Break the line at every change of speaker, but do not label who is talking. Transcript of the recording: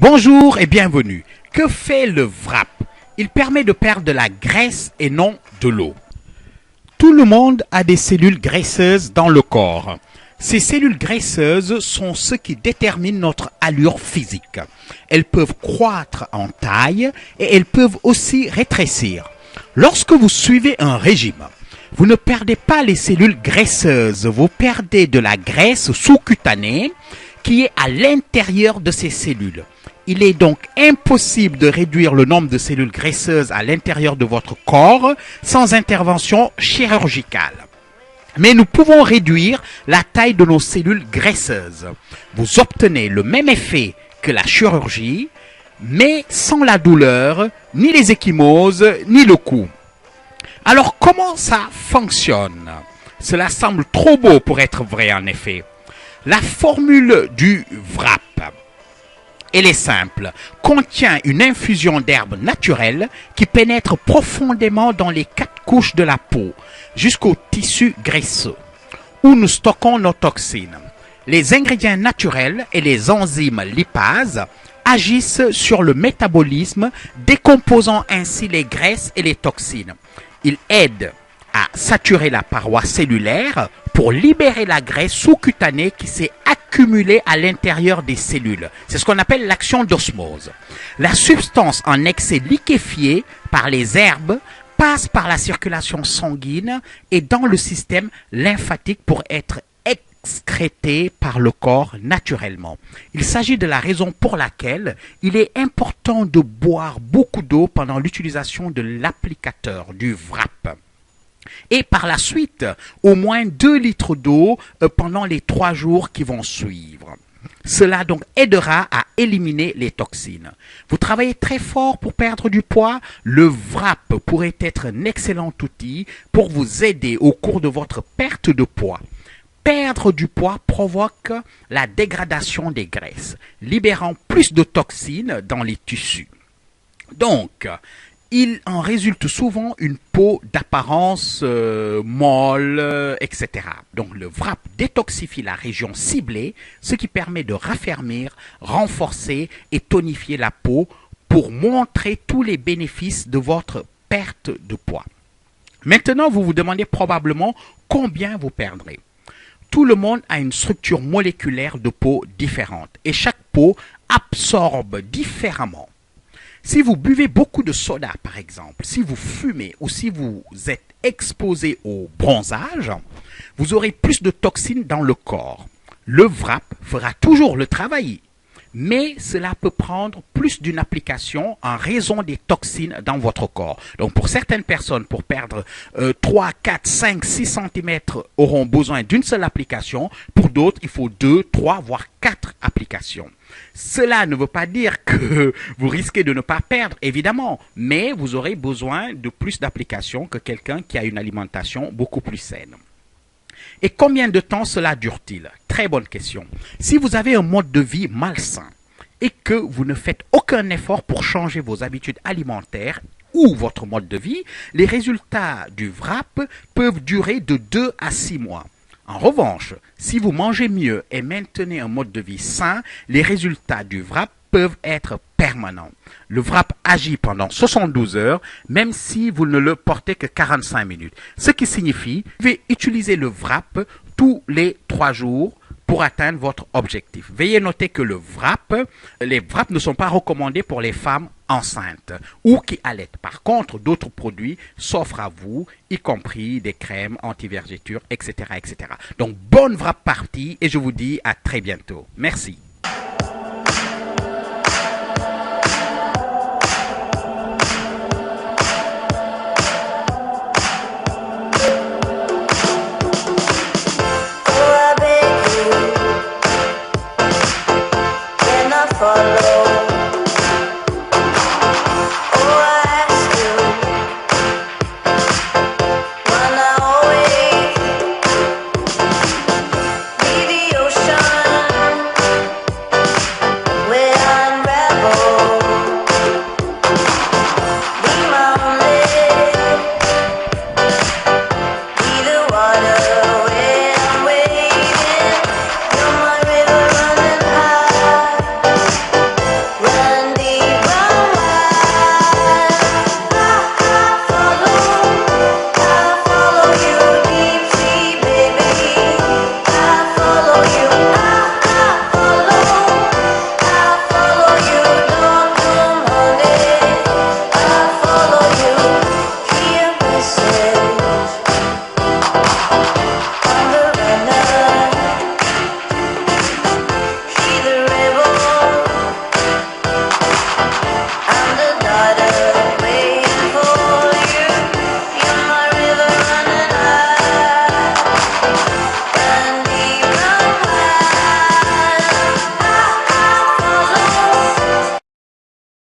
Bonjour et bienvenue. Que fait le VRAP? Il permet de perdre de la graisse et non de l'eau. Tout le monde a des cellules graisseuses dans le corps. Ces cellules graisseuses sont ce qui détermine notre allure physique. Elles peuvent croître en taille et elles peuvent aussi rétrécir. Lorsque vous suivez un régime, vous ne perdez pas les cellules graisseuses, vous perdez de la graisse sous-cutanée qui est à l'intérieur de ces cellules. Il est donc impossible de réduire le nombre de cellules graisseuses à l'intérieur de votre corps sans intervention chirurgicale. Mais nous pouvons réduire la taille de nos cellules graisseuses. Vous obtenez le même effet que la chirurgie, mais sans la douleur, ni les ecchymoses, ni le coup. Alors comment ça fonctionne? Cela semble trop beau pour être vrai en effet. La formule du VRAP, elle est simple, contient une infusion d'herbes naturelles qui pénètre profondément dans les 4 couches de la peau, jusqu'au tissu graisseux, où nous stockons nos toxines. Les ingrédients naturels et les enzymes lipases agissent sur le métabolisme, décomposant ainsi les graisses et les toxines. Ils aident à saturer la paroi cellulaire pour libérer la graisse sous-cutanée qui s'est accumulée à l'intérieur des cellules. C'est ce qu'on appelle l'action d'osmose. La substance en excès liquéfiée par les herbes passe par la circulation sanguine et dans le système lymphatique pour être excrétée par le corps naturellement. Il s'agit de la raison pour laquelle il est important de boire beaucoup d'eau pendant l'utilisation de l'applicateur du VRAP. Et par la suite, au moins 2 litres d'eau pendant les 3 jours qui vont suivre. Cela donc aidera à éliminer les toxines. Vous travaillez très fort pour perdre du poids? Le VRAP pourrait être un excellent outil pour vous aider au cours de votre perte de poids. Perdre du poids provoque la dégradation des graisses, libérant plus de toxines dans les tissus. Donc, il en résulte souvent une peau d'apparence molle, etc. Donc le VRAP détoxifie la région ciblée, ce qui permet de raffermir, renforcer et tonifier la peau pour montrer tous les bénéfices de votre perte de poids. Maintenant, vous vous demandez probablement combien vous perdrez. Tout le monde a une structure moléculaire de peau différente et chaque peau absorbe différemment. Si vous buvez beaucoup de soda, par exemple, si vous fumez ou si vous êtes exposé au bronzage, vous aurez plus de toxines dans le corps. Le VRAP fera toujours le travail, mais cela peut prendre plus d'une application en raison des toxines dans votre corps. Donc pour certaines personnes, pour perdre 3, 4, 5, 6 cm auront besoin d'une seule application. Pour d'autres, il faut 2, 3, voire 4 applications. Cela ne veut pas dire que vous risquez de ne pas perdre, évidemment, mais vous aurez besoin de plus d'applications que quelqu'un qui a une alimentation beaucoup plus saine. Et combien de temps cela dure-t-il? Très bonne question. Si vous avez un mode de vie malsain et que vous ne faites aucun effort pour changer vos habitudes alimentaires ou votre mode de vie, les résultats du VRAP peuvent durer de 2 à 6 mois. En revanche, si vous mangez mieux et maintenez un mode de vie sain, les résultats du VRAP peuvent être permanents. Le VRAP agit pendant 72 heures, même si vous ne le portez que 45 minutes. Ce qui signifie que vous devez utiliser le VRAP tous les 3 jours pour atteindre votre objectif. Veuillez noter que les VRAP ne sont pas recommandés pour les femmes enceintes ou qui allaitent. Par contre, d'autres produits s'offrent à vous, y compris des crèmes anti-vergetures, etc., etc. Donc, bonne VRAP partie et je vous dis à très bientôt. Merci.